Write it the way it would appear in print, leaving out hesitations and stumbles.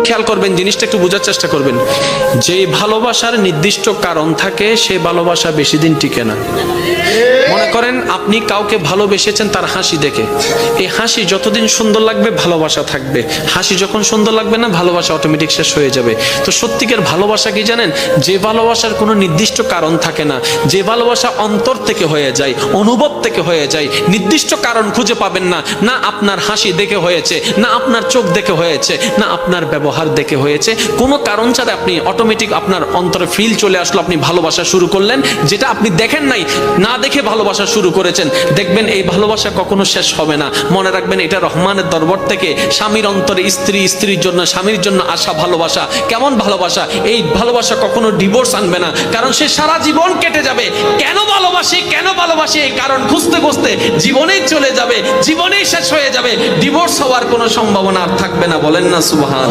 খেয়াল করবেন, জিনিসটা একটু বোঝার চেষ্টা করবেন। যে ভালোবাসার নির্দিষ্ট কারণ থাকে সে ভালোবাসা বেশি দিন টিকে না। মনে করেন আপনি কাউকে ভালোবেসেছেন তার হাসি দেখে, এই হাসি যতদিন সুন্দর লাগবে ভালোবাসা থাকবে, হাসি যখন সুন্দর লাগবে না ভালোবাসা অটোমেটিক শেষ হয়ে যাবে। তো সত্যিকার ভালোবাসা কি জানেন? যে ভালোবাসার কোনো নির্দিষ্ট কারণ থাকে না, যে ভালোবাসা অন্তর থেকে হয়ে যায়, অনুভব থেকে হয়ে যায়, নির্দিষ্ট কারণ খুঁজে পাবেন না। না আপনার হাসি দেখে হয়েছে, না আপনার চোখ দেখে হয়েছে, না আপনার ব্যবহার দেখে হয়েছে, কোনো কারণ ছাড়া আপনি অটোমেটিক আপনার অন্তরে ফিল চলে আসলো, আপনি ভালোবাসা শুরু করলেন, যেটা আপনি দেখেন নাই, না দেখে ভালোবাসা শুরু করেছেন। দেখবেন এই ভালোবাসা কখনো শেষ হবে না। মনে রাখবেন এটা রহমানের দরবার থেকে স্বামীর অন্তরে স্ত্রী, স্ত্রীর জন্য স্বামীর জন্য আসা ভালোবাসা। কেমন ভালোবাসা? এই ভালোবাসা কখনো ডিভোর্স আনবে না, কারণ সে সারা জীবন কেটে যাবে কেন ভালোবাসি কেন ভালোবাসি এই কারণ খুঁজতে খুঁজতে জীবনেই চলে যাবে, জীবনেই শেষ হয়ে যাবে, ডিভোর্স হওয়ার কোনো সম্ভাবনা আর থাকবে না। বলেন না সুবহান।